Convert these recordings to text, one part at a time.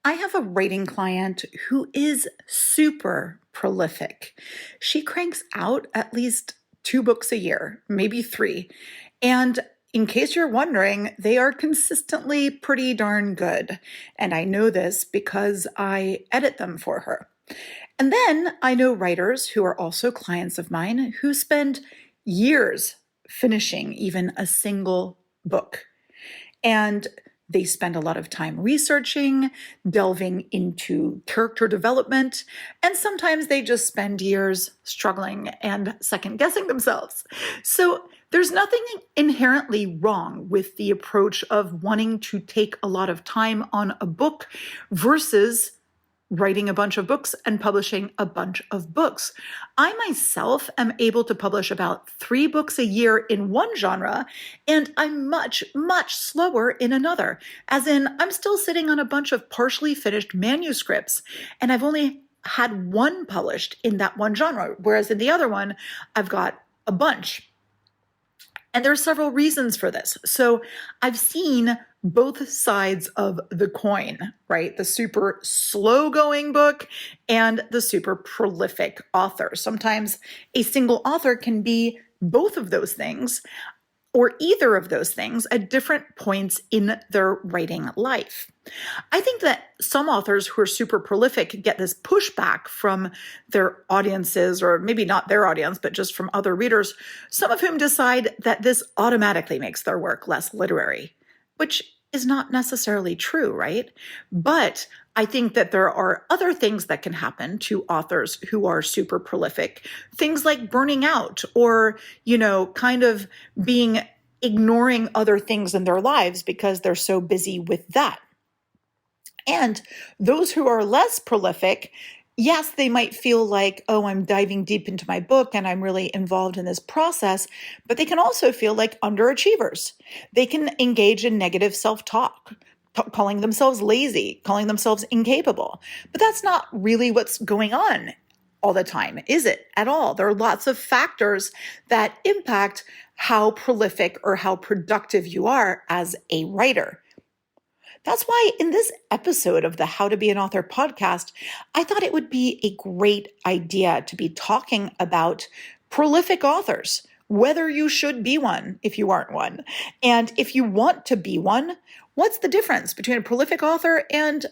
I have a writing client who is super prolific. She cranks out at least 2 books a year, maybe three. And in case you're wondering, they are consistently pretty darn good. And I know this because I edit them for her. And then I know writers who are also clients of mine who spend years finishing even a single book. And they spend a lot of time researching, delving into character development, and sometimes they just spend years struggling and second guessing themselves. So there's nothing inherently wrong with the approach of wanting to take a lot of time on a book versus writing a bunch of books and publishing a bunch of books. I myself am able to publish about 3 books a year in one genre, and I'm much, much slower in another. As in, I'm still sitting on a bunch of partially finished manuscripts, and I've only had one published in that one genre, whereas in the other one, I've got a bunch. And there are several reasons for this. So I've seen both sides of the coin, right? The super slow going book and the super prolific author. Sometimes a single author can be both of those things or either of those things at different points in their writing life. I think that some authors who are super prolific get this pushback from their audiences, or maybe not their audience, but just from other readers, some of whom decide that this automatically makes their work less literary, which is not necessarily true, right? But I think that there are other things that can happen to authors who are super prolific. Things like burning out or, kind of ignoring other things in their lives because they're so busy with that. And those who are less prolific, yes, they might feel like, oh, I'm diving deep into my book and I'm really involved in this process, but they can also feel like underachievers. They can engage in negative self-talk, calling themselves lazy, calling themselves incapable. But that's not really what's going on all the time, is it at all? There are lots of factors that impact how prolific or how productive you are as a writer. That's why in this episode of the How to Be an Author podcast, I thought it would be a great idea to be talking about prolific authors, whether you should be one if you aren't one. And if you want to be one, what's the difference between a prolific author and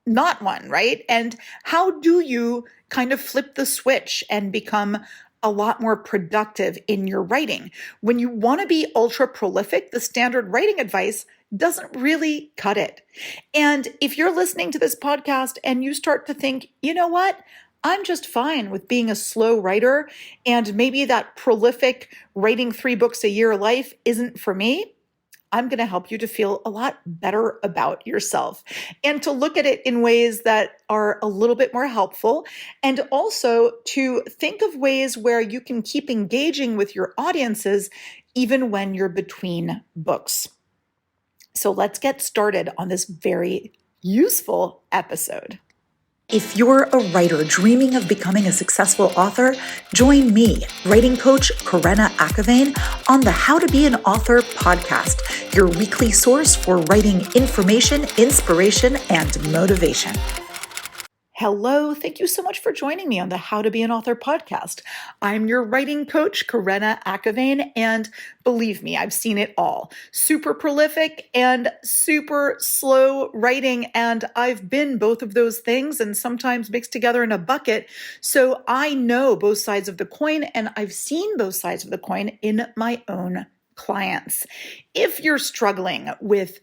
not one, right? And how do you kind of flip the switch and become a lot more productive in your writing? When you want to be ultra prolific, the standard writing advice doesn't really cut it. And if you're listening to this podcast and you start to think, you know what? I'm just fine with being a slow writer, and maybe that prolific writing 3 books a year life isn't for me, I'm going to help you to feel a lot better about yourself and to look at it in ways that are a little bit more helpful, and also to think of ways where you can keep engaging with your audiences even when you're between books. So let's get started on this very useful episode. If you're a writer dreaming of becoming a successful author, join me, writing coach Karena Akhavein, on the How to Be an Author podcast, your weekly source for writing information, inspiration, and motivation. Hello, thank you so much for joining me on the How to Be an Author podcast. I'm your writing coach, Karena Akhavein, and believe me, I've seen it all. Super prolific and super slow writing, and I've been both of those things and sometimes mixed together in a bucket. So I know both sides of the coin, and I've seen both sides of the coin in my own clients. If you're struggling with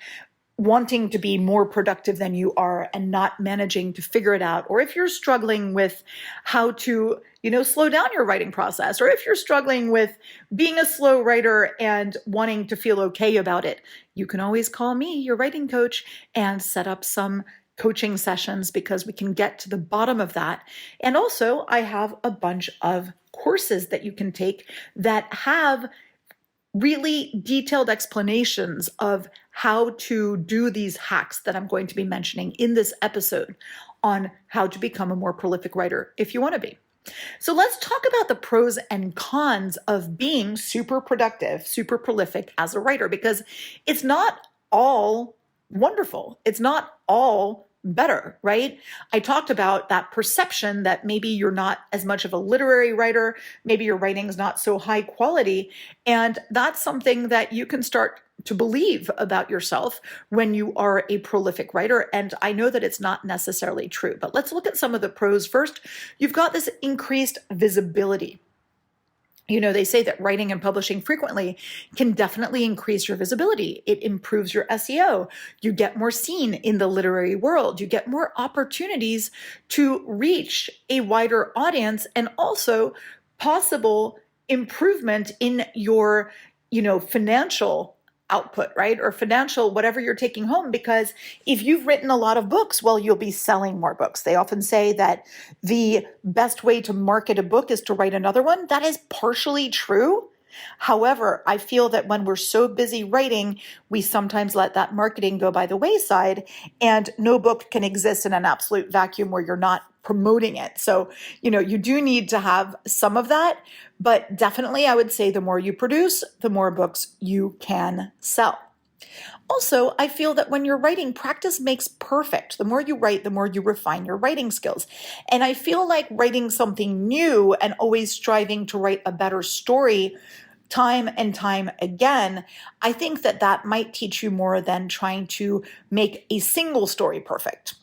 wanting to be more productive than you are and not managing to figure it out, or if you're struggling with how to, slow down your writing process, or if you're struggling with being a slow writer and wanting to feel okay about it, you can always call me, your writing coach, and set up some coaching sessions because we can get to the bottom of that. And also, I have a bunch of courses that you can take that have really detailed explanations of how to do these hacks that I'm going to be mentioning in this episode on how to become a more prolific writer if you want to be. So let's talk about the pros and cons of being super productive, super prolific as a writer, because it's not all wonderful. It's not all better, right? I talked about that perception that maybe you're not as much of a literary writer, maybe your writing is not so high quality. And that's something that you can start to believe about yourself when you are a prolific writer. And I know that it's not necessarily true, but let's look at some of the pros first. You've got this increased visibility. They say that writing and publishing frequently can definitely increase your visibility. It improves your SEO. You get more seen in the literary world. You get more opportunities to reach a wider audience, and also possible improvement in your, financial output, right? Or financial, whatever you're taking home. Because if you've written a lot of books, well, you'll be selling more books. They often say that the best way to market a book is to write another one. That is partially true. However, I feel that when we're so busy writing, we sometimes let that marketing go by the wayside, and no book can exist in an absolute vacuum where you're not promoting it. So, you do need to have some of that, but definitely I would say the more you produce, the more books you can sell. Also, I feel that when you're writing, practice makes perfect. The more you write, the more you refine your writing skills. And I feel like writing something new and always striving to write a better story time and time again, I think that that might teach you more than trying to make a single story perfect.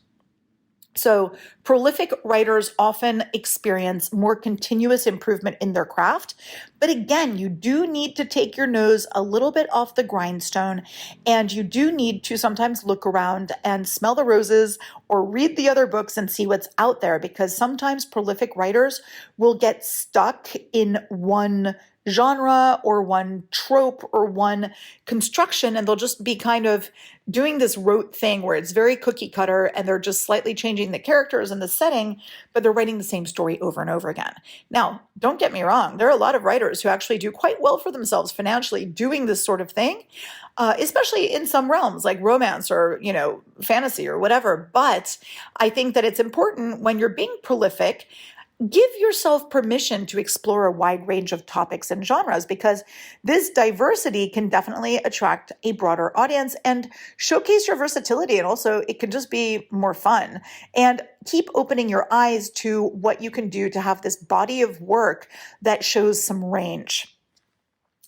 So prolific writers often experience more continuous improvement in their craft. But again, you do need to take your nose a little bit off the grindstone, and you do need to sometimes look around and smell the roses or read the other books and see what's out there, because sometimes prolific writers will get stuck in one genre or one trope or one construction, and they'll just be kind of doing this rote thing where it's very cookie cutter and they're just slightly changing the characters and the setting, but they're writing the same story over and over again. Now, don't get me wrong, there are a lot of writers who actually do quite well for themselves financially doing this sort of thing, especially in some realms like romance or, fantasy or whatever. But I think that it's important when you're being prolific, give yourself permission to explore a wide range of topics and genres, because this diversity can definitely attract a broader audience and showcase your versatility. And also it can just be more fun, and keep opening your eyes to what you can do to have this body of work that shows some range.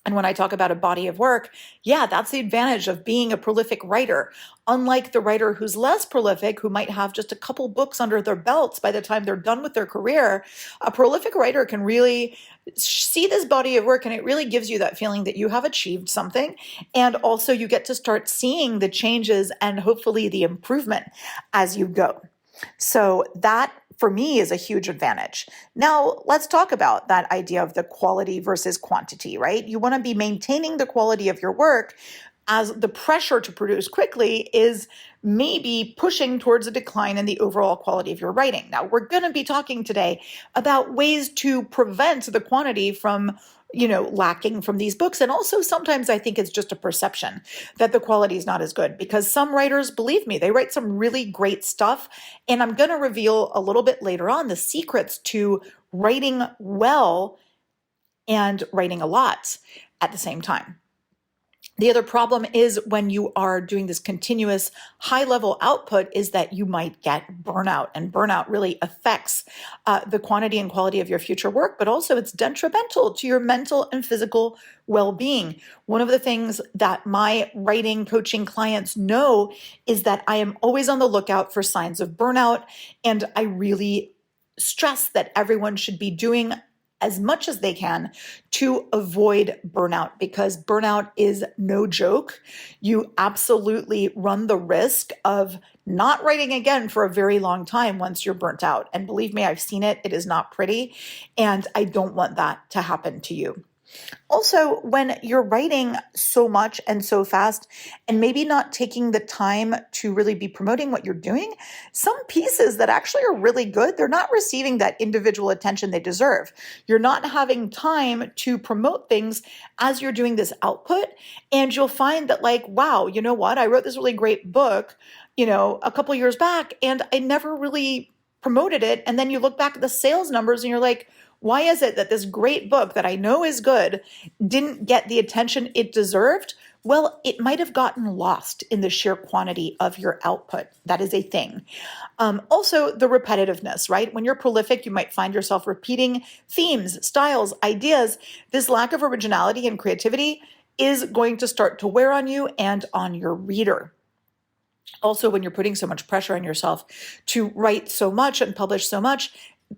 And when I talk about a body of work, that's the advantage of being a prolific writer. Unlike the writer who's less prolific, who might have just a couple books under their belts by the time they're done with their career, a prolific writer can really see this body of work, and it really gives you that feeling that you have achieved something. And also you get to start seeing the changes and hopefully the improvement as you go. So that, for me, is a huge advantage. Now, let's talk about that idea of the quality versus quantity, right? You want to be maintaining the quality of your work, as the pressure to produce quickly is maybe pushing towards a decline in the overall quality of your writing. Now, we're going to be talking today about ways to prevent the quantity from lacking from these books. And also sometimes I think it's just a perception that the quality is not as good, because some writers, believe me, they write some really great stuff. And I'm going to reveal a little bit later on the secrets to writing well and writing a lot at the same time. The other problem is when you are doing this continuous high-level output is that you might get burnout, and burnout really affects the quantity and quality of your future work, but also it's detrimental to your mental and physical well-being. One of the things that my writing coaching clients know is that I am always on the lookout for signs of burnout, and I really stress that everyone should be doing as much as they can to avoid burnout, because burnout is no joke. You absolutely run the risk of not writing again for a very long time once you're burnt out. And believe me, I've seen it. It is not pretty. And I don't want that to happen to you. Also, when you're writing so much and so fast and maybe not taking the time to really be promoting what you're doing, some pieces that actually are really good, they're not receiving that individual attention they deserve. You're not having time to promote things as you're doing this output. And you'll find that, like, wow, you know what? I wrote this really great book, a couple years back, and I never really promoted it. And then you look back at the sales numbers and you're like, why is it that this great book that I know is good didn't get the attention it deserved? Well, it might have gotten lost in the sheer quantity of your output. That is a thing. Also, the repetitiveness, right? When you're prolific, you might find yourself repeating themes, styles, ideas. This lack of originality and creativity is going to start to wear on you and on your reader. Also, when you're putting so much pressure on yourself to write so much and publish so much,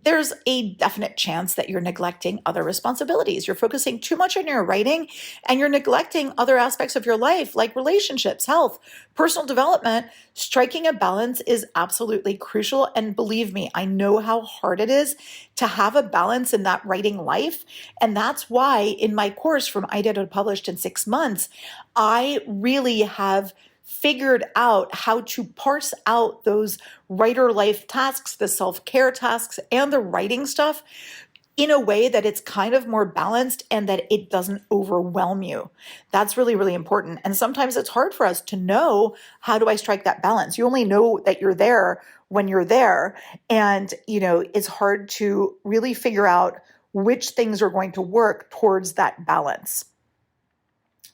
there's a definite chance that you're neglecting other responsibilities. You're focusing too much on your writing and you're neglecting other aspects of your life like relationships, health, personal development. Striking a balance is absolutely crucial. And believe me, I know how hard it is to have a balance in that writing life. And that's why in my course From Idea to Published in 6 months, I really have figured out how to parse out those writer life tasks, the self-care tasks, and the writing stuff in a way that it's kind of more balanced and that it doesn't overwhelm you. That's really, really important. And sometimes it's hard for us to know, how do I strike that balance? You only know that you're there when you're there. And, it's hard to really figure out which things are going to work towards that balance.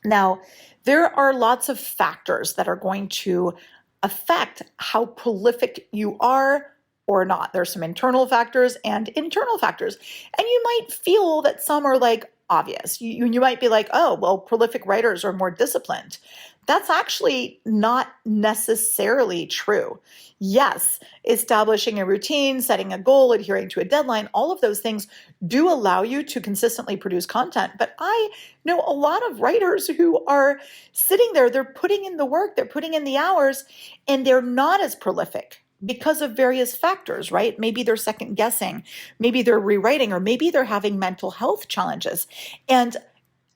Now, there are lots of factors that are going to affect how prolific you are or not. There's some internal factors and internal factors. And you might feel that some are like obvious. You might be like, oh, well, prolific writers are more disciplined. That's actually not necessarily true. Yes, establishing a routine, setting a goal, adhering to a deadline, all of those things do allow you to consistently produce content. But I know a lot of writers who are sitting there, they're putting in the work, they're putting in the hours, and they're not as prolific because of various factors, right? Maybe they're second guessing, maybe they're rewriting, or maybe they're having mental health challenges. And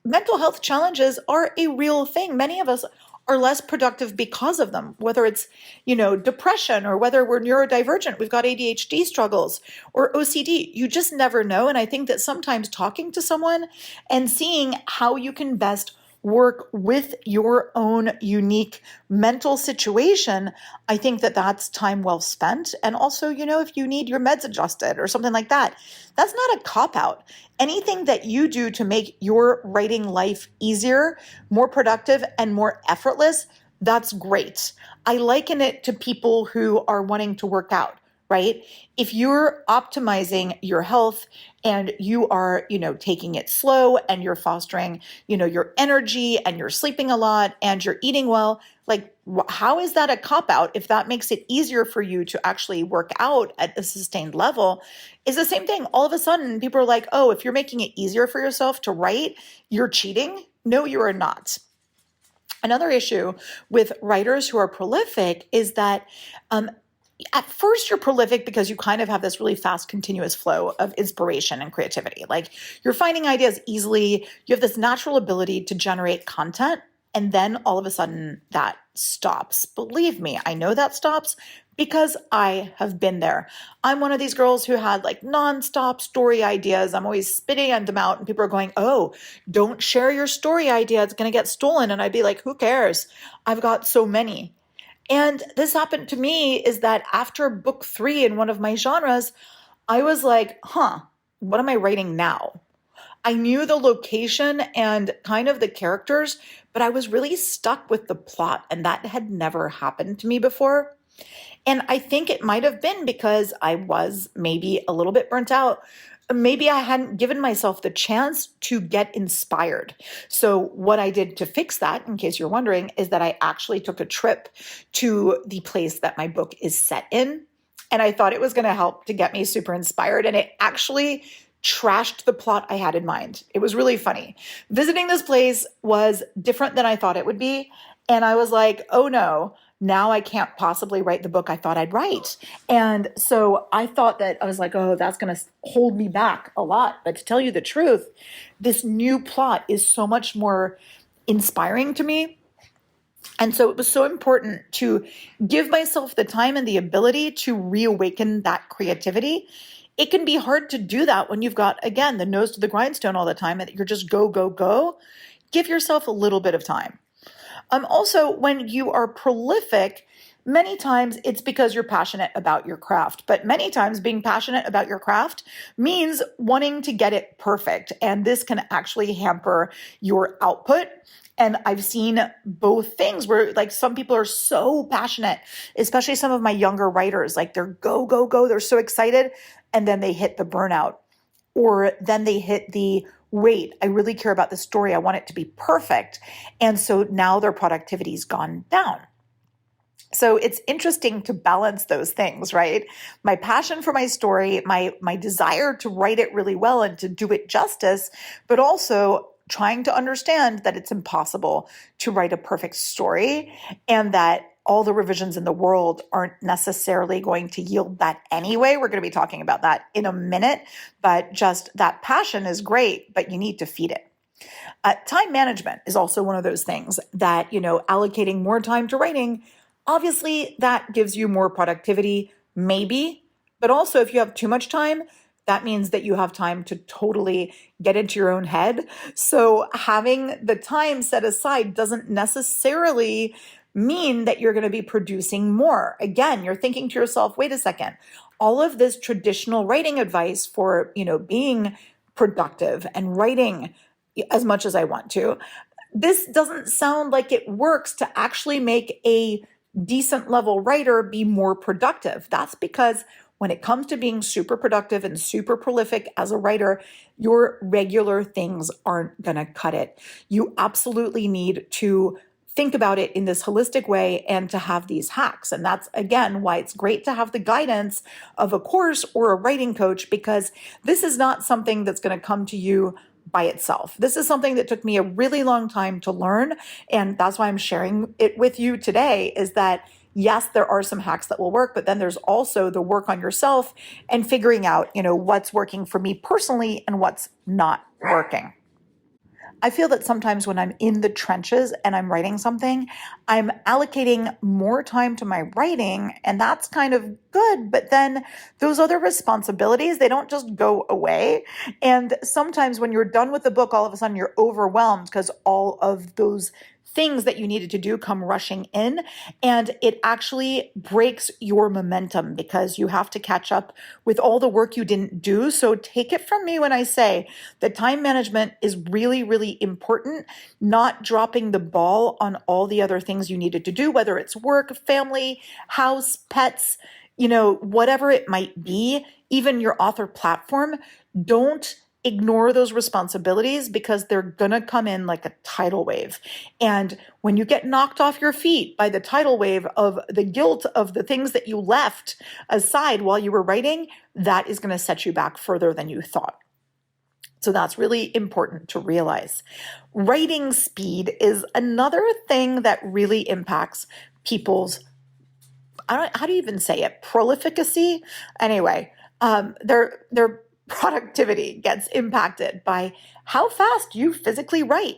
mental health challenges are a real thing. Many of us are less productive because of them, whether it's, depression or whether we're neurodivergent, we've got ADHD struggles or OCD. You just never know. And I think that sometimes talking to someone and seeing how you can best work with your own unique mental situation, I think that that's time well spent. And also, if you need your meds adjusted or something like that, that's not a cop-out. Anything that you do to make your writing life easier, more productive, and more effortless, that's great. I liken it to people who are wanting to work out, right? If you're optimizing your health and you are, taking it slow and you're fostering, your energy and you're sleeping a lot and you're eating well, like how is that a cop-out if that makes it easier for you to actually work out at a sustained level? Is the same thing. All of a sudden, people are like, oh, if you're making it easier for yourself to write, you're cheating. No, you are not. Another issue with writers who are prolific is that at first you're prolific because you kind of have this really fast, continuous flow of inspiration and creativity. Like you're finding ideas easily. You have this natural ability to generate content. And then all of a sudden that stops. Believe me, I know that stops because I have been there. I'm one of these girls who had like nonstop story ideas. I'm always spitting them out and people are going, oh, don't share your story idea. It's going to get stolen. And I'd be like, who cares? I've got so many. And this happened to me is that after book 3 in one of my genres, I was like, what am I writing now? I knew the location and kind of the characters, but I was really stuck with the plot, and that had never happened to me before. And I think it might have been because I was maybe a little bit burnt out. Maybe I hadn't given myself the chance to get inspired. So what I did to fix that, in case you're wondering, is that I actually took a trip to the place that my book is set in. And I thought it was going to help to get me super inspired. And it actually trashed the plot I had in mind. It was really funny. Visiting this place was different than I thought it would be. And I was like, oh no, now I can't possibly write the book I thought I'd write. And so I thought that I was like, oh, that's going to hold me back a lot. But to tell you the truth, this new plot is so much more inspiring to me. And so it was so important to give myself the time and the ability to reawaken that creativity. It can be hard to do that when you've got, again, the nose to the grindstone all the time and you're just go, go, go. Give yourself a little bit of time. Also, when you are prolific, Many times it's because you're passionate about your craft, but many times being passionate about your craft means wanting to get it perfect. And this can actually hamper your output. And I've seen both things where like some people are so passionate, especially some of my younger writers, like they're go, go, go. They're so excited. And then they hit the burnout, or then they hit the wait, I really care about the story. I want it to be perfect. And so now their productivity's gone down. So it's interesting to balance those things, right? My passion for my story, my desire to write it really well and to do it justice, but also trying to understand that it's impossible to write a perfect story and that all the revisions in the world aren't necessarily going to yield that anyway. We're going to be talking about that in a minute, but just that passion is great, but you need to feed it. Time management is also one of those things that, allocating more time to writing, obviously that gives you more productivity, maybe, but also if you have too much time, that means that you have time to totally get into your own head. So having the time set aside doesn't necessarily mean that you're going to be producing more. Again, you're thinking to yourself, wait a second, all of this traditional writing advice for, being productive and writing as much as I want to, this doesn't sound like it works to actually make a decent level writer be more productive. That's because when it comes to being super productive and super prolific as a writer, your regular things aren't going to cut it. You absolutely need to think about it in this holistic way and to have these hacks. And that's, again, why it's great to have the guidance of a course or a writing coach, because this is not something that's going to come to you by itself. This is something that took me a really long time to learn. And that's why I'm sharing it with you today, is that yes, there are some hacks that will work, but then there's also the work on yourself and figuring out, what's working for me personally and what's not working. I feel that sometimes when I'm in the trenches and I'm writing something, I'm allocating more time to my writing, and that's kind of good. But then those other responsibilities, they don't just go away. And sometimes when you're done with the book, all of a sudden you're overwhelmed because all of those things that you needed to do come rushing in, and it actually breaks your momentum because you have to catch up with all the work you didn't do. So take it from me when I say that time management is really, really important, not dropping the ball on all the other things you needed to do, whether it's work, family, house, pets, whatever it might be, even your author platform. Don't ignore those responsibilities because they're going to come in like a tidal wave. And when you get knocked off your feet by the tidal wave of the guilt of the things that you left aside while you were writing, that is going to set you back further than you thought. So that's really important to realize. Writing speed is another thing that really impacts people's, how do you even say it? Prolificacy? Anyway, their productivity gets impacted by how fast you physically write.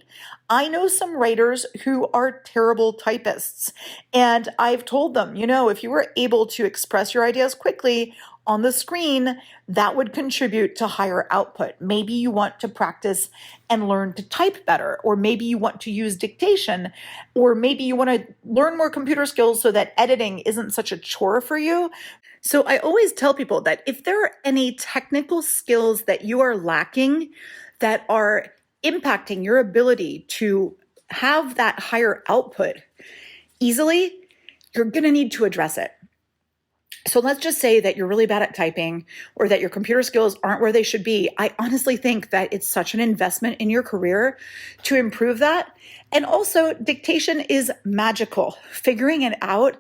I know some writers who are terrible typists, and I've told them, if you were able to express your ideas quickly on the screen, that would contribute to higher output. Maybe you want to practice and learn to type better, or maybe you want to use dictation, or maybe you want to learn more computer skills so that editing isn't such a chore for you. So I always tell people that if there are any technical skills that you are lacking that are impacting your ability to have that higher output easily, you're going to need to address it. So let's just say that you're really bad at typing or that your computer skills aren't where they should be. I honestly think that it's such an investment in your career to improve that. And also, dictation is magical. Figuring it out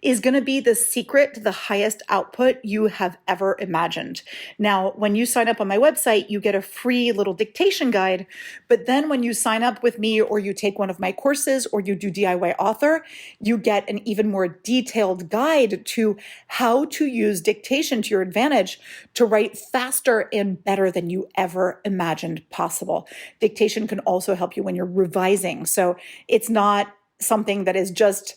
is going to be the secret to the highest output you have ever imagined. Now, when you sign up on my website, you get a free little dictation guide. But then when you sign up with me or you take one of my courses or you do DIY author, you get an even more detailed guide to how to use dictation to your advantage to write faster and better than you ever imagined possible. Dictation can also help you when you're revising. So it's not something that is just,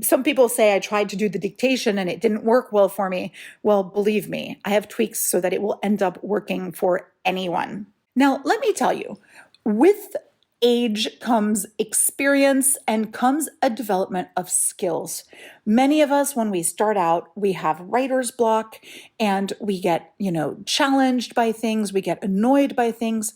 some people say I tried to do the dictation and it didn't work well for me. Well, believe me, I have tweaks so that it will end up working for anyone. Now, let me tell you, with age comes experience and comes a development of skills. Many of us, when we start out, we have writer's block and we get, challenged by things, we get annoyed by things.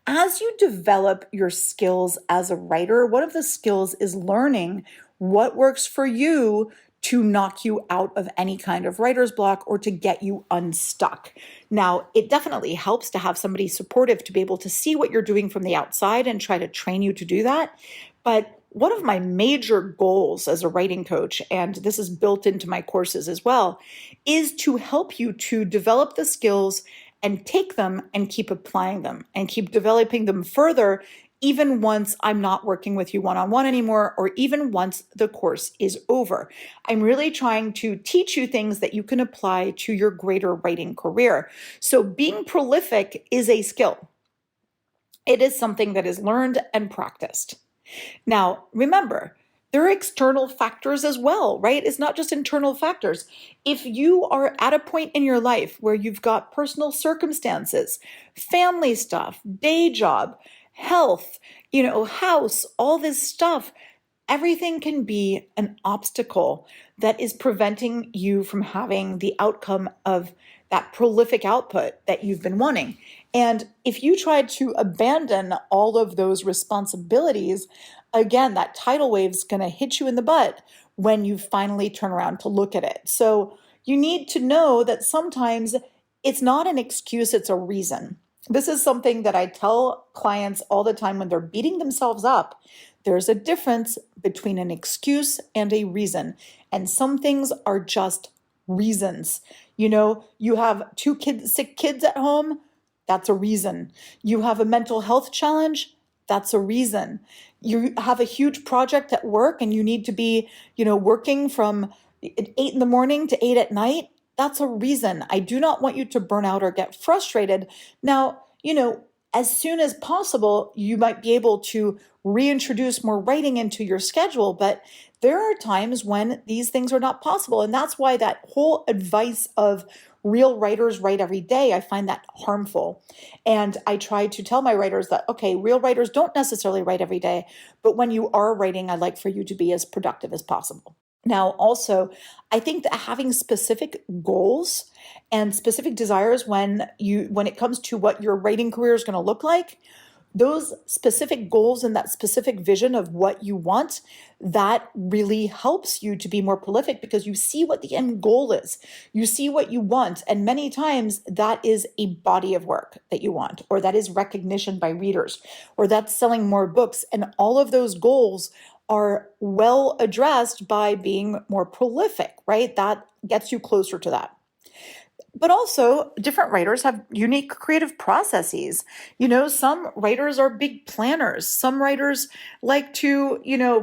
As you develop your skills as a writer, one of the skills is learning what works for you to knock you out of any kind of writer's block or to get you unstuck. Now, it definitely helps to have somebody supportive to be able to see what you're doing from the outside and try to train you to do that. But one of my major goals as a writing coach, and this is built into my courses as well, is to help you to develop the skills and take them and keep applying them and keep developing them further, even once I'm not working with you one-on-one anymore, or even once the course is over. I'm really trying to teach you things that you can apply to your greater writing career. So being prolific is a skill. It is something that is learned and practiced. Now, remember, there are external factors as well, right? It's not just internal factors. If you are at a point in your life where you've got personal circumstances, family stuff, day job, health, house, all this stuff, everything can be an obstacle that is preventing you from having the outcome of that prolific output that you've been wanting. And if you try to abandon all of those responsibilities, again, that tidal wave is going to hit you in the butt when you finally turn around to look at it. So you need to know that sometimes it's not an excuse, it's a reason. This is something that I tell clients all the time when they're beating themselves up. There's a difference between an excuse and a reason. And some things are just reasons. You have two sick kids at home. That's a reason. You have a mental health challenge. That's a reason. You have a huge project at work and you need to be, working from 8 in the morning to 8 at night. That's a reason. I do not want you to burn out or get frustrated. Now, as soon as possible, you might be able to reintroduce more writing into your schedule, but there are times when these things are not possible. And that's why that whole advice of real writers write every day, I find that harmful. And I try to tell my writers that, okay, real writers don't necessarily write every day, but when you are writing, I'd like for you to be as productive as possible. Now, also, I think that having specific goals and specific desires when it comes to what your writing career is going to look like, those specific goals and that specific vision of what you want, that really helps you to be more prolific because you see what the end goal is. You see what you want. And many times that is a body of work that you want, or that is recognition by readers, or that's selling more books. And all of those goals are well addressed by being more prolific, right? That gets you closer to that. But also, different writers have unique creative processes. Some writers are big planners. Some writers like to,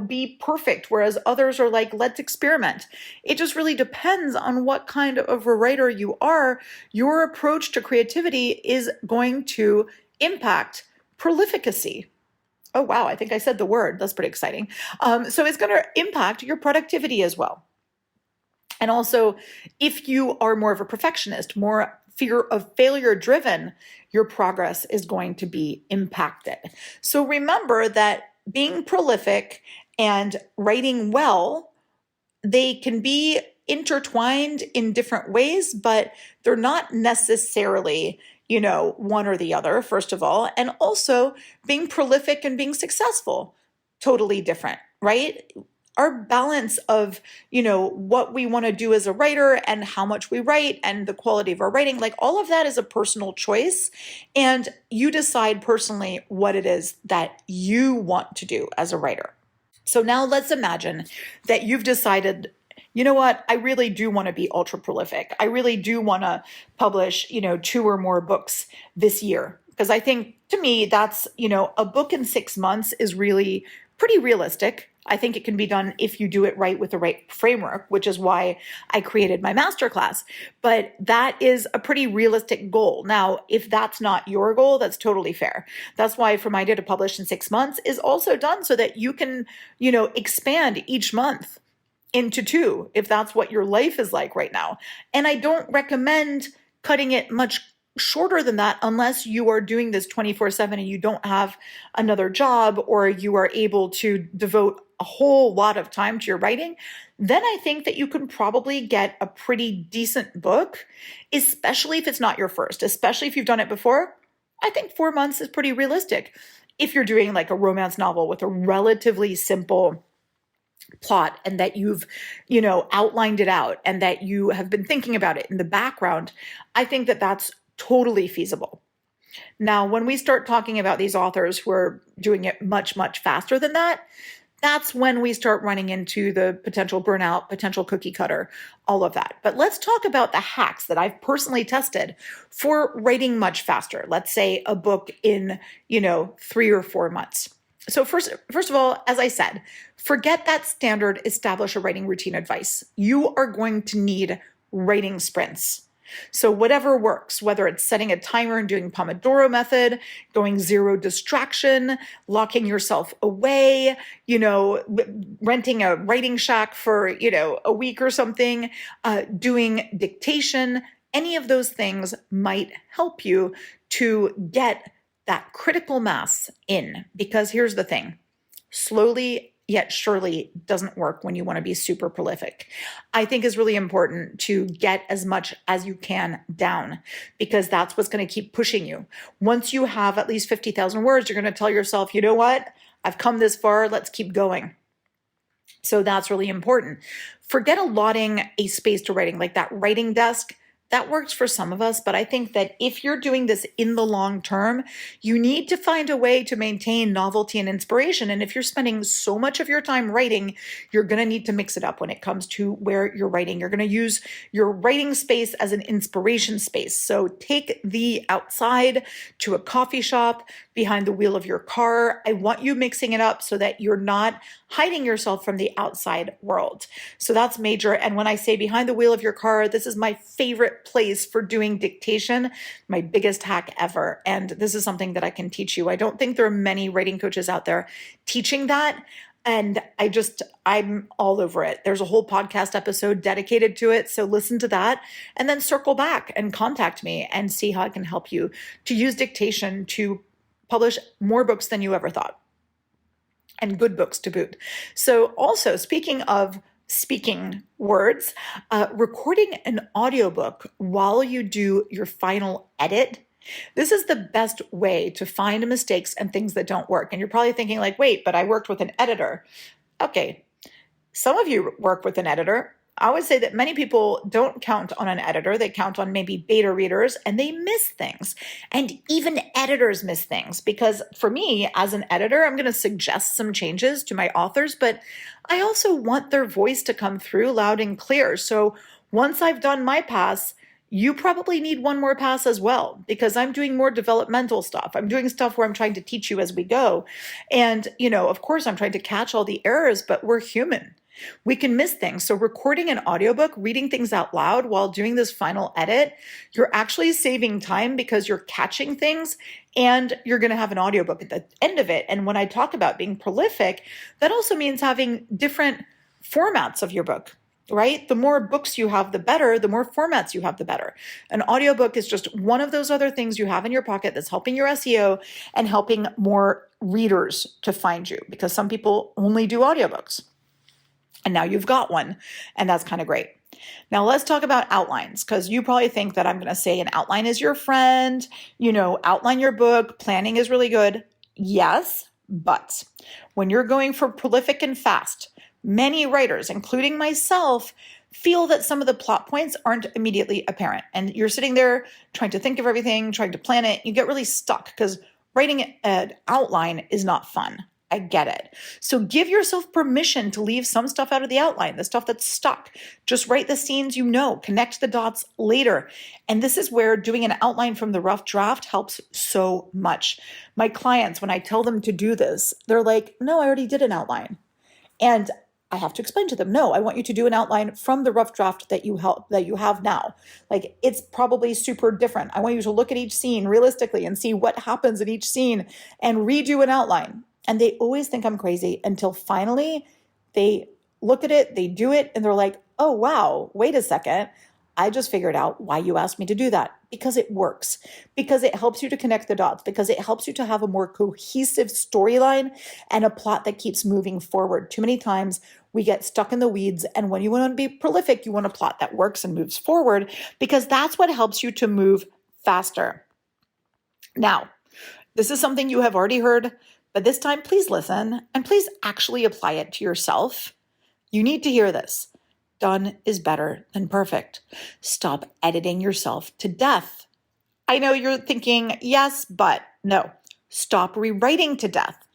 be perfect, whereas others are like, let's experiment. It just really depends on what kind of a writer you are. Your approach to creativity is going to impact prolificacy. Oh, wow, I think I said the word. That's pretty exciting. So it's going to impact your productivity as well. And also, if you are more of a perfectionist, more fear of failure driven, your progress is going to be impacted. So remember that being prolific and writing well, they can be intertwined in different ways, but they're not necessarily one or the other, first of all. And also being prolific and being successful, totally different, right? Our balance of, what we want to do as a writer and how much we write and the quality of our writing, like all of that is a personal choice. And you decide personally what it is that you want to do as a writer. So now let's imagine that you've decided, you know what, I really do want to be ultra prolific. I really do want to publish, 2 or more books this year. Because I think, to me, that's, a book in 6 months is really pretty realistic. I think it can be done if you do it right with the right framework, which is why I created my masterclass. But that is a pretty realistic goal. Now, if that's not your goal, that's totally fair. That's why From Idea to Publish in 6 months is also done so that you can, expand each month into 2, if that's what your life is like right now. And I don't recommend cutting it much shorter than that, unless you are doing this 24/7 and you don't have another job, or you are able to devote a whole lot of time to your writing, then I think that you can probably get a pretty decent book, especially if it's not your first, especially if you've done it before. I think 4 months is pretty realistic. If you're doing like a romance novel with a relatively simple plot, and that you've, outlined it out, and that you have been thinking about it in the background, I think that that's totally feasible. Now, when we start talking about these authors who are doing it much, much faster than that, that's when we start running into the potential burnout, potential cookie cutter, all of that. But let's talk about the hacks that I've personally tested for writing much faster. Let's say a book in, 3 or 4 months. So first of all, as I said, forget that standard establish a writing routine advice. You are going to need writing sprints. So whatever works, whether it's setting a timer and doing Pomodoro method, going zero distraction, locking yourself away, renting a writing shack for, a week or something, doing dictation, any of those things might help you to get that critical mass in. Because here's the thing, slowly yet surely doesn't work when you want to be super prolific. I think is really important to get as much as you can down, because that's what's going to keep pushing you. Once you have at least 50,000 words, you're going to tell yourself, you know what? I've come this far. Let's keep going. So that's really important. Forget allotting a space to writing, like that writing desk. That works for some of us, but I think that if you're doing this in the long term, you need to find a way to maintain novelty and inspiration. And if you're spending so much of your time writing, you're going to need to mix it up when it comes to where you're writing. You're going to use your writing space as an inspiration space. So take the outside to a coffee shop, behind the wheel of your car. I want you mixing it up so that you're not hiding yourself from the outside world. So that's major. And when I say behind the wheel of your car, this is my favorite place for doing dictation, my biggest hack ever. And this is something that I can teach you. I don't think there are many writing coaches out there teaching that. And I'm all over it. There's a whole podcast episode dedicated to it. So listen to that and then circle back and contact me and see how I can help you to use dictation to publish more books than you ever thought, and good books to boot. So also, speaking of speaking words, recording an audiobook while you do your final edit. This is the best way to find mistakes and things that don't work. And you're probably thinking like, wait, but I worked with an editor. Okay, some of you work with an editor. I would say that many people don't count on an editor. They count on maybe beta readers, and they miss things. And even editors miss things, because for me as an editor, I'm going to suggest some changes to my authors, but I also want their voice to come through loud and clear. So once I've done my pass, you probably need one more pass as well, because I'm doing more developmental stuff. I'm doing stuff where I'm trying to teach you as we go. And, of course, I'm trying to catch all the errors, but we're human. We can miss things. So recording an audiobook, reading things out loud while doing this final edit, you're actually saving time because you're catching things, and you're going to have an audiobook at the end of it. And when I talk about being prolific, that also means having different formats of your book. Right? The more books you have, the better. The more formats you have, the better. An audiobook is just one of those other things you have in your pocket that's helping your SEO and helping more readers to find you, because some people only do audiobooks. And now you've got one, and that's kind of great. Now let's talk about outlines, because you probably think that I'm going to say an outline is your friend, outline your book, planning is really good. Yes, but when you're going for prolific and fast, many writers, including myself, feel that some of the plot points aren't immediately apparent. And you're sitting there trying to think of everything, trying to plan it. You get really stuck because writing an outline is not fun. I get it. So give yourself permission to leave some stuff out of the outline, the stuff that's stuck. Just write the scenes connect the dots later. And this is where doing an outline from the rough draft helps so much. My clients, when I tell them to do this, they're like, no, I already did an outline. And I have to explain to them, no, I want you to do an outline from the rough draft that you have now. Like, it's probably super different. I want you to look at each scene realistically and see what happens in each scene and redo an outline. And they always think I'm crazy until finally they look at it, they do it, and they're like, oh, wow, wait a second. I just figured out why you asked me to do that. Because it works, because it helps you to connect the dots, because it helps you to have a more cohesive storyline and a plot that keeps moving forward. Too many times we get stuck in the weeds. And when you want to be prolific, you want a plot that works and moves forward because that's what helps you to move faster. Now, this is something you have already heard, but this time please listen and please actually apply it to yourself. You need to hear this. Done is better than perfect. Stop editing yourself to death. I know you're thinking, yes, but no. Stop rewriting to death.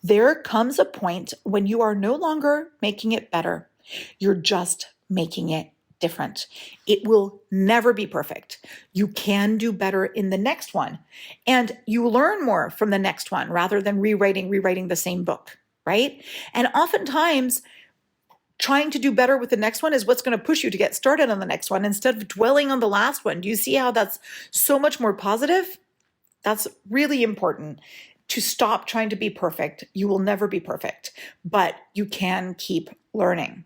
There comes a point when you are no longer making it better. You're just making it different. It will never be perfect. You can do better in the next one. And you learn more from the next one rather than rewriting the same book, right? And oftentimes, trying to do better with the next one is what's going to push you to get started on the next one instead of dwelling on the last one. Do you see how that's so much more positive? That's really important to stop trying to be perfect. You will never be perfect, but you can keep learning.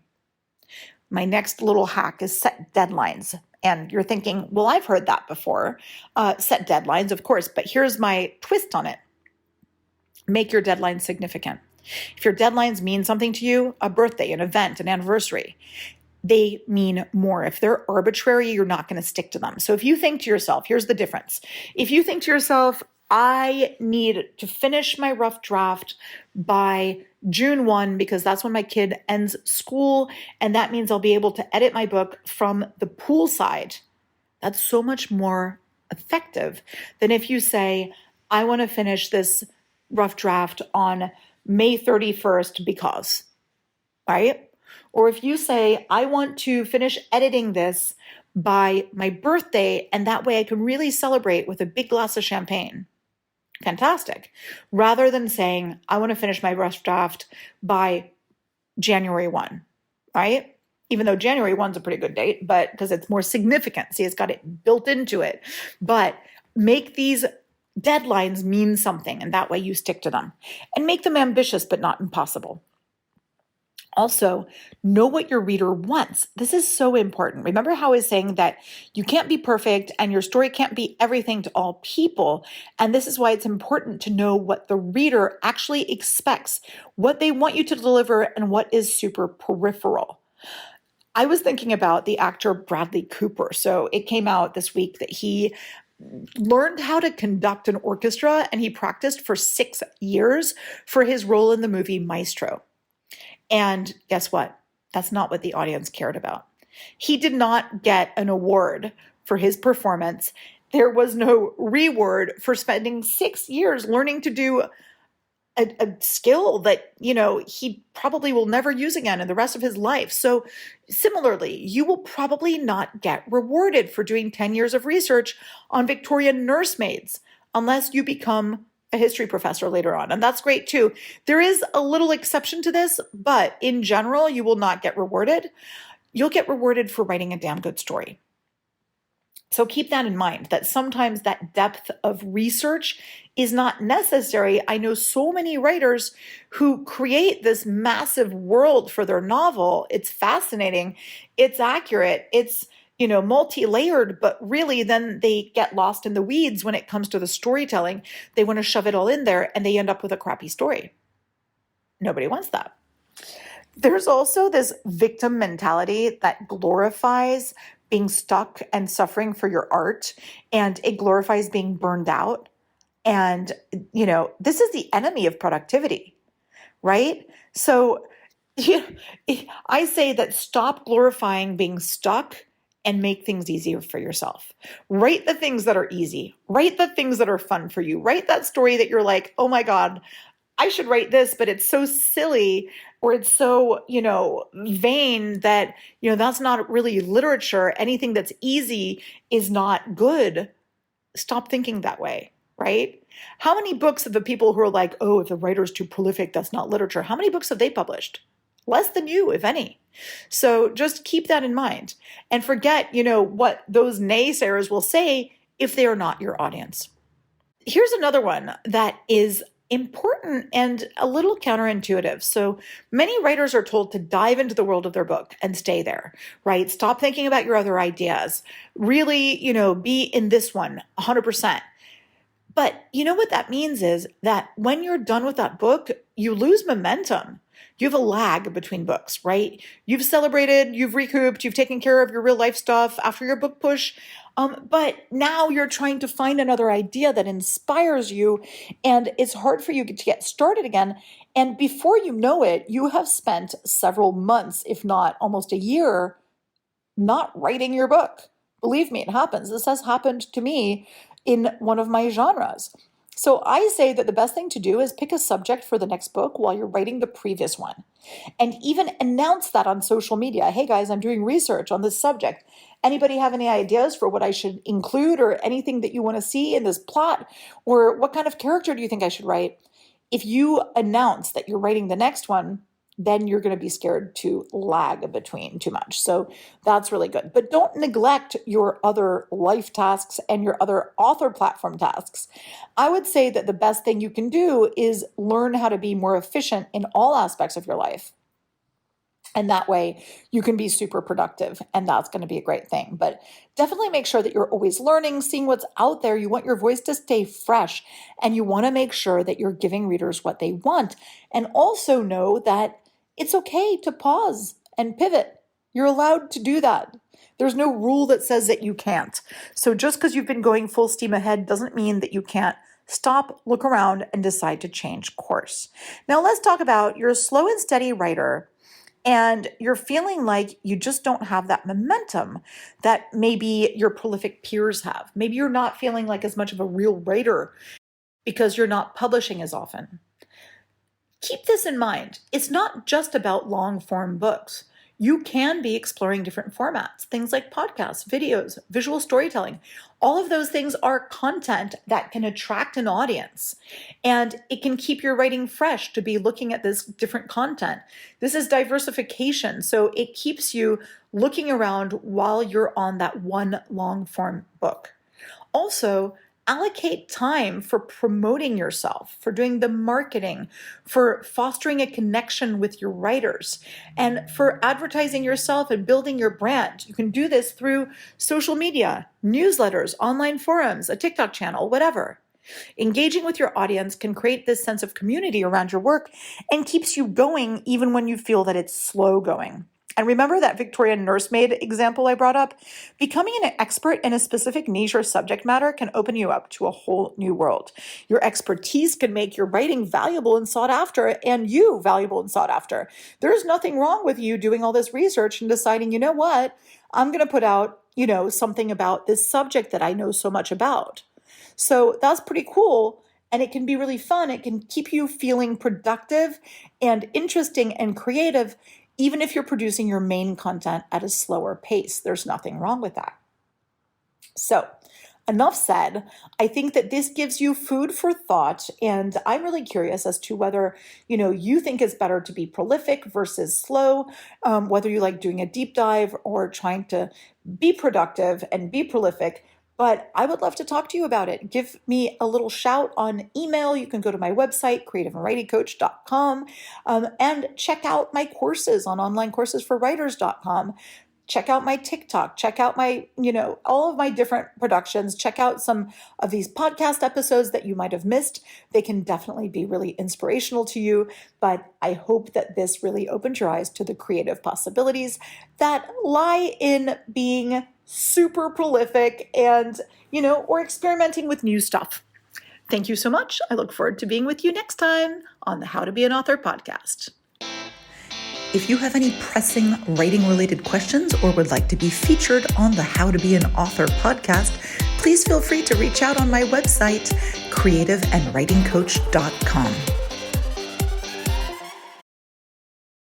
My next little hack is set deadlines. And you're thinking, well, I've heard that before. Set deadlines, of course, but here's my twist on it. Make your deadlines significant. If your deadlines mean something to you, a birthday, an event, an anniversary, they mean more. If they're arbitrary, you're not going to stick to them. So if you think to yourself, here's the difference. If you think to yourself, I need to finish my rough draft by June 1 because that's when my kid ends school, and that means I'll be able to edit my book from the poolside. That's so much more effective than if you say, I want to finish this rough draft on May 31st because, right? Or if you say, I want to finish editing this by my birthday, and that way I can really celebrate with a big glass of champagne. Fantastic. Rather than saying, I want to finish my rough draft by January 1, right? Even though January 1's a pretty good date, but because it's more significant. See, it's got it built into it. But make these deadlines mean something, and that way you stick to them. And make them ambitious, but not impossible. Also, know what your reader wants. This is so important. Remember how I was saying that you can't be perfect and your story can't be everything to all people. And this is why it's important to know what the reader actually expects, what they want you to deliver, and what is super peripheral. I was thinking about the actor Bradley Cooper. So it came out this week that he learned how to conduct an orchestra, and he practiced for 6 years for his role in the movie Maestro. And guess what? That's not what the audience cared about. He did not get an award for his performance. There was no reward for spending 6 years learning to do a skill that, he probably will never use again in the rest of his life. So similarly, you will probably not get rewarded for doing 10 years of research on Victorian nursemaids unless you become a history professor later on. And that's great too. There is a little exception to this, but in general, you will not get rewarded. You'll get rewarded for writing a damn good story. So keep that in mind, that sometimes that depth of research is not necessary. I know so many writers who create this massive world for their novel. It's fascinating. It's accurate. It's, multi-layered, but really then they get lost in the weeds when it comes to the storytelling. They want to shove it all in there and they end up with a crappy story. Nobody wants that. There's also this victim mentality that glorifies being stuck and suffering for your art, and it glorifies being burned out. And, this is the enemy of productivity, right? So I say that stop glorifying being stuck and make things easier for yourself. Write the things that are easy. Write the things that are fun for you. Write that story that you're like, oh my God, I should write this, but it's so silly or it's so, vain that, that's not really literature. Anything that's easy is not good. Stop thinking that way, right? How many books of the people who are like, oh, if the writer's too prolific, that's not literature. How many books have they published? Less than you, if any. So just keep that in mind and forget, what those naysayers will say if they are not your audience. Here's another one that is important and a little counterintuitive. So many writers are told to dive into the world of their book and stay there, right? Stop thinking about your other ideas. Really, be in this one 100%. But you know what that means is that when you're done with that book, you lose momentum. You have a lag between books, right? You've celebrated, you've recouped, you've taken care of your real life stuff after your book push. But now you're trying to find another idea that inspires you, and it's hard for you to get started again. And before you know it, you have spent several months, if not almost a year, not writing your book. Believe me, it happens. This has happened to me in one of my genres. So I say that the best thing to do is pick a subject for the next book while you're writing the previous one. And even announce that on social media. Hey guys, I'm doing research on this subject. Anybody have any ideas for what I should include or anything that you want to see in this plot? Or what kind of character do you think I should write? If you announce that you're writing the next one, then you're going to be scared to lag between too much. So that's really good. But don't neglect your other life tasks and your other author platform tasks. I would say that the best thing you can do is learn how to be more efficient in all aspects of your life. And that way you can be super productive, and that's going to be a great thing. But definitely make sure that you're always learning, seeing what's out there. You want your voice to stay fresh, and you want to make sure that you're giving readers what they want. And also know that it's okay to pause and pivot. You're allowed to do that. There's no rule that says that you can't. So just because you've been going full steam ahead doesn't mean that you can't stop, look around, and decide to change course. Now let's talk about you're a slow and steady writer, and you're feeling like you just don't have that momentum that maybe your prolific peers have. Maybe you're not feeling like as much of a real writer because you're not publishing as often. Keep this in mind. It's not just about long form books. You can be exploring different formats, things like podcasts, videos, visual storytelling. All of those things are content that can attract an audience, and it can keep your writing fresh to be looking at this different content. This is diversification, so it keeps you looking around while you're on that one long form book. Also, allocate time for promoting yourself, for doing the marketing, for fostering a connection with your writers, and for advertising yourself and building your brand. You can do this through social media, newsletters, online forums, a TikTok channel, whatever. Engaging with your audience can create this sense of community around your work and keeps you going even when you feel that it's slow going. And remember that Victorian nursemaid example I brought up? Becoming an expert in a specific niche or subject matter can open you up to a whole new world. Your expertise can make your writing valuable and sought after, and you valuable and sought after. There's nothing wrong with you doing all this research and deciding, you know what, I'm going to put out, something about this subject that I know so much about. So that's pretty cool. And it can be really fun. It can keep you feeling productive and interesting and creative, even if you're producing your main content at a slower pace. There's nothing wrong with that. So, enough said. I think that this gives you food for thought, and I'm really curious as to whether, you think it's better to be prolific versus slow, whether you like doing a deep dive or trying to be productive and be prolific. But I would love to talk to you about it. Give me a little shout on email. You can go to my website, creativeandwritingcoach.com, and check out my courses on onlineCoursesForWriters.com. Check out my TikTok. Check out my, all of my different productions. Check out some of these podcast episodes that you might have missed. They can definitely be really inspirational to you, but I hope that this really opened your eyes to the creative possibilities that lie in being super prolific and, or experimenting with new stuff. Thank you so much. I look forward to being with you next time on the How to Be an Author podcast. If you have any pressing writing-related questions or would like to be featured on the How to Be an Author podcast, please feel free to reach out on my website, creativeandwritingcoach.com.